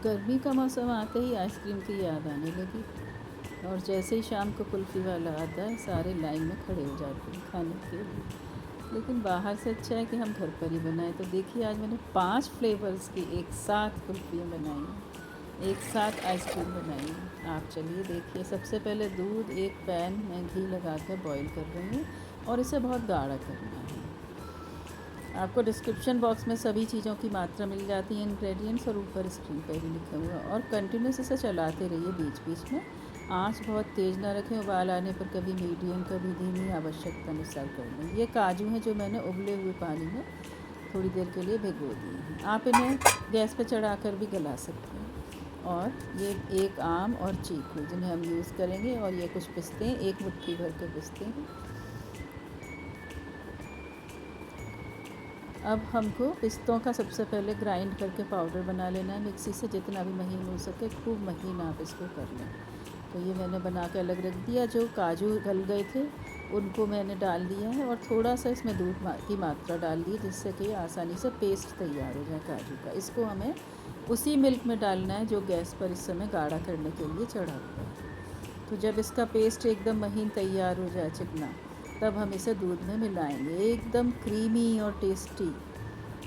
गर्मी का मौसम आते ही आइसक्रीम की याद आने लगी और जैसे ही शाम को कुल्फ़ी वाला आता है सारे लाइन में खड़े हो जाते हैं खाने के लिए। लेकिन बाहर से अच्छा है कि हम घर पर ही बनाएं। तो देखिए आज मैंने 5 फ्लेवर्स की एक साथ कुल्फ़ियाँ बनाई हैं, एक साथ आइसक्रीम बनाई है। आप चलिए देखिए। सबसे पहले दूध एक पैन में घी लगा कर बॉईल कर रही हूँ और इसे बहुत गाढ़ा करना है। आपको डिस्क्रिप्शन बॉक्स में सभी चीज़ों की मात्रा मिल जाती है, इंग्रेडिएंट्स, और ऊपर स्क्रीन पर भी लिखा हुआ। और कंटिन्यूस इसे चलाते रहिए बीच बीच में। आंच बहुत तेज़ ना रखें, उबाल आने पर कभी मीडियम कभी धीमी, आवश्यकता अनुसार कर लें। ये काजू हैं जो मैंने उबले हुए पानी में थोड़ी देर के लिए भिगो दिए हैं। आप इन्हें गैस पर चढ़ा भी गला सकते हैं। और ये एक आम और चीकू जिन्हें हम यूज़ करेंगे, और ये कुछ पिस्ते हैं, एक मुट्ठी भर के पिस्ते हैं। अब हमको पिस्तों का सबसे पहले ग्राइंड करके पाउडर बना लेना है मिक्सी से, जितना भी महीन हो सके, खूब महीन आप इसको कर लें। तो ये मैंने बना के अलग रख दिया। जो काजू गल गए थे उनको मैंने डाल दिया है और थोड़ा सा इसमें दूध की मात्रा डाल दी, जिससे कि आसानी से पेस्ट तैयार हो जाए काजू का। इसको हमें उसी मिल्क में डालना है जो गैस पर इस समय गाढ़ा करने के लिए चढ़ा हुआ है। तो जब इसका पेस्ट एकदम महीन तैयार हो जाए, चिकना, तब हम इसे दूध में मिलाएंगे। एकदम क्रीमी और टेस्टी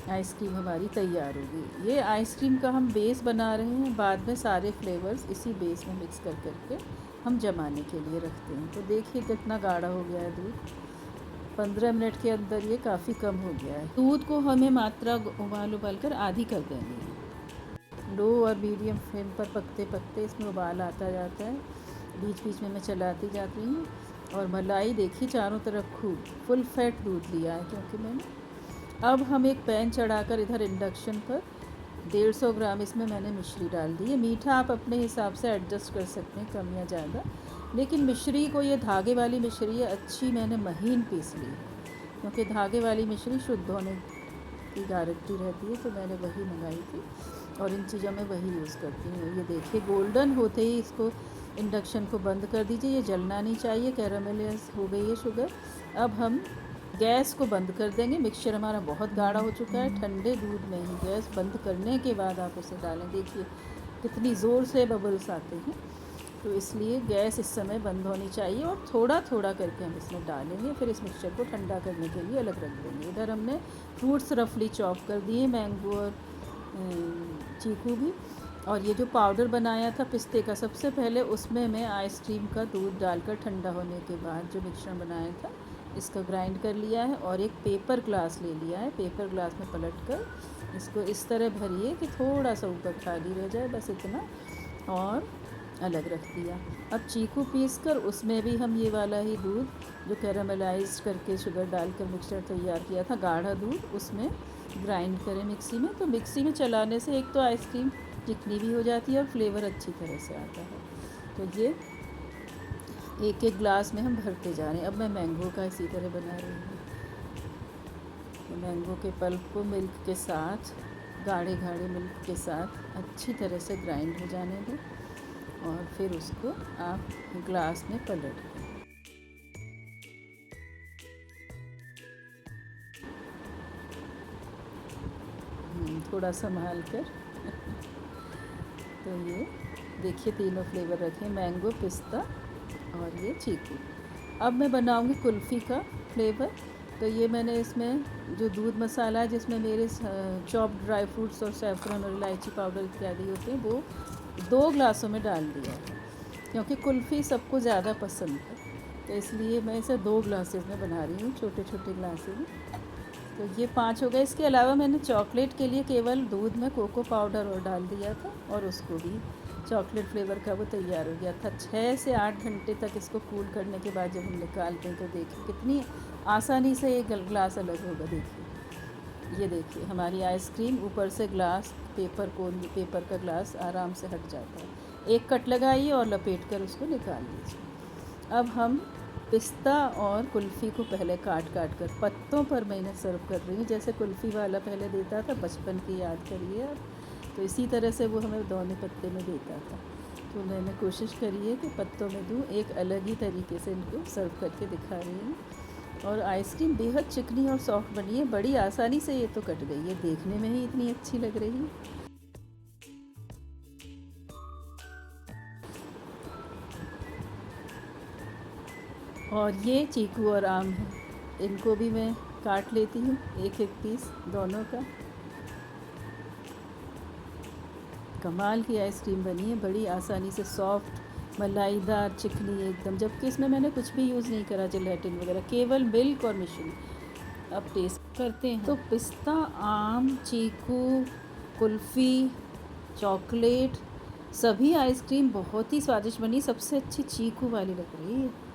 आइसक्रीम हमारी तैयार होगी। ये आइसक्रीम का हम बेस बना रहे हैं, बाद में सारे फ्लेवर्स इसी बेस में मिक्स कर करके हम जमाने के लिए रखते हैं। तो देखिए कितना गाढ़ा हो गया है दूध। 15 मिनट के अंदर ये काफ़ी कम हो गया है। दूध को हमें मात्रा उबाल कर आधी कर देंगे। लो और मीडियम फ्लेम पर पकते पकते इसमें उबाल आता जाता है। बीच बीच में मैं चलाती जाती हूँ। और मलाई देखिए चारों तरफ खूब फुल फैट दूध लिया है क्योंकि मैंने। अब हम एक पैन चढ़ाकर इधर इंडक्शन पर 150 ग्राम इसमें मैंने मिश्री डाल दी है। मीठा आप अपने हिसाब से एडजस्ट कर सकते हैं, कम या ज़्यादा। लेकिन मिश्री को, ये धागे वाली मिश्री है, अच्छी मैंने महीन पीस ली है, क्योंकि धागे वाली मिश्री शुद्ध होने की गारंटी रहती है। तो मैंने वही मंगाई थी और इन चीज़ों में वही यूज़ करती हूँ। ये देखिए गोल्डन होते ही इसको, इंडक्शन को बंद कर दीजिए। ये जलना नहीं चाहिए। कैरामेलाइज हो गई है शुगर। अब हम गैस को बंद कर देंगे। मिक्सचर हमारा बहुत गाढ़ा हो चुका है। ठंडे दूध में ही गैस बंद करने के बाद आप उसे डालें। देखिए कितनी ज़ोर से बबल्स आते हैं। तो इसलिए गैस इस समय बंद होनी चाहिए और थोड़ा थोड़ा करके हम इसमें डालेंगे। फिर इस मिक्सचर को ठंडा करने के लिए अलग रख देंगे। इधर हमने फ्रूट्स रफली चॉप कर दिए, मैंगो और चीकू भी। और ये जो पाउडर बनाया था पिस्ते का, सबसे पहले उसमें मैं आइसक्रीम का दूध डालकर ठंडा होने के बाद जो मिश्रण बनाया था इसका ग्राइंड कर लिया है और एक पेपर ग्लास ले लिया है। पेपर ग्लास में पलट कर इसको इस तरह भरिए कि थोड़ा सा ऊपर खाली रह जाए, बस इतना, और अलग रख दिया। अब चीकू पीस कर उसमें भी हम ये वाला ही दूध जो कैरामेलाइज करके शुगर डालकर मिक्सचर तैयार किया था, गाढ़ा दूध, उसमें ग्राइंड करें मिक्सी में। तो मिक्सी में चलाने से एक तो आइसक्रीम चिकनी भी हो जाती है और फ्लेवर अच्छी तरह से आता है। तो ये एक एक ग्लास में हम भरते जा रहे हैं। अब मैं मैंगो का इसी तरह बना रही हूँ। तो मैंगो के पल्प को मिल्क के साथ, गाढ़े गाढ़े मिल्क के साथ अच्छी तरह से ग्राइंड हो जाने दें और फिर उसको आप ग्लास में पलट दें। थोड़ा संभाल कर तो ये देखिए तीनों फ्लेवर रखे, मैंगो, पिस्ता और ये चीकू। अब मैं बनाऊंगी कुल्फ़ी का फ्लेवर। तो ये मैंने इसमें जो दूध मसाला है जिसमें मेरे चॉप्ड ड्राई फ्रूट्स और सैफरन और इलायची पाउडर इत्यादि होते हैं, वो 2 ग्लासों में डाल दिया है, क्योंकि कुल्फ़ी सबको ज़्यादा पसंद है। तो इसलिए मैं इसे 2 ग्लासेस में बना रही हूँ, छोटे छोटे ग्लासेस में। तो ये 5 हो गए। इसके अलावा मैंने चॉकलेट के लिए केवल दूध में कोको पाउडर और डाल दिया था और उसको भी चॉकलेट फ्लेवर का वो तैयार हो गया था। 6 से 8 घंटे तक इसको कूल करने के बाद जब हम निकालते हैं तो देखिए कितनी आसानी से ये ग्लास अलग होगा। देखिए, ये देखिए हमारी आइसक्रीम ऊपर से ग्लास, पेपर का ग्लास आराम से हट जाता है। एक कट लगाइए और लपेट कर उसको निकाल लीजिए। अब हम पिस्ता और कुल्फ़ी को पहले काट काट कर पत्तों पर मैंने सर्व कर रही हूँ, जैसे कुल्फ़ी वाला पहले देता था, बचपन की याद करिए आप। तो इसी तरह से वो हमें दोने पत्ते में देता था। तो मैंने कोशिश करी है कि पत्तों में दूँ, एक अलग ही तरीके से इनको सर्व करके दिखा रही हूँ। और आइसक्रीम बेहद चिकनी और सॉफ्ट बनी है, बड़ी आसानी से ये तो कट गई है, देखने में ही इतनी अच्छी लग रही है। और ये चीकू और आम है, इनको भी मैं काट लेती हूँ एक एक पीस दोनों का। कमाल की आइसक्रीम बनी है, बड़ी आसानी से, सॉफ्ट मलाईदार चिकनी एकदम, जबकि इसमें मैंने कुछ भी यूज़ नहीं करा जेलेटिन वगैरह, केवल मिल्क और मिश्री। अब टेस्ट करते हैं। तो पिस्ता, आम, चीकू, कुल्फ़ी, चॉकलेट, सभी आइसक्रीम बहुत ही स्वादिष्ट बनी। सबसे अच्छी चीकू वाली लग रही है।